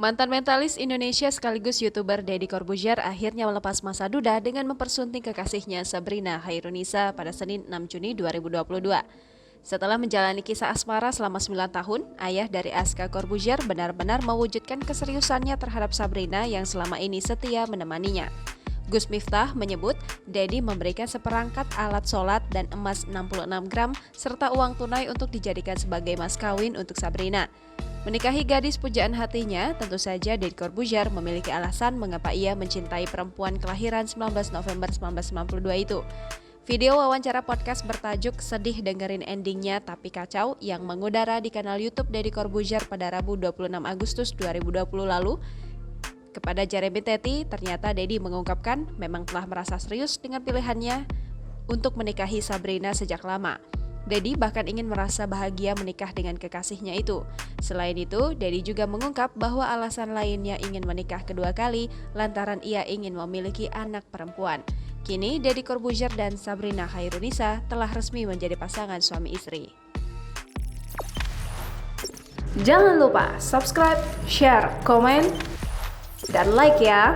Mantan mentalis Indonesia sekaligus YouTuber Deddy Corbuzier akhirnya melepas masa duda dengan mempersunting kekasihnya Sabrina Khairunisa pada Senin 6 Juni 2022. Setelah menjalani kisah asmara selama 9 tahun, ayah dari Aska Corbuzier benar-benar mewujudkan keseriusannya terhadap Sabrina yang selama ini setia menemaninya. Gus Miftah menyebut Deddy memberikan seperangkat alat sholat dan emas 66 gram serta uang tunai untuk dijadikan sebagai mas kawin untuk Sabrina. Menikahi gadis pujaan hatinya, tentu saja Deddy Corbuzier memiliki alasan mengapa ia mencintai perempuan kelahiran 19 November 1992 itu. Video wawancara podcast bertajuk Sedih Dengerin Endingnya Tapi Kacau yang mengudara di kanal YouTube Deddy Corbuzier pada Rabu 26 Agustus 2020 lalu. Kepada Jeremy Teti, ternyata Deddy mengungkapkan memang telah merasa serius dengan pilihannya untuk menikahi Sabrina sejak lama. Deddy bahkan ingin merasa bahagia menikah dengan kekasihnya itu. Selain itu, Deddy juga mengungkap bahwa alasan lainnya ingin menikah kedua kali lantaran ia ingin memiliki anak perempuan. Kini, Deddy Corbuzier dan Sabrina Khairunisa telah resmi menjadi pasangan suami istri. Jangan lupa subscribe, share, komen, dan like ya!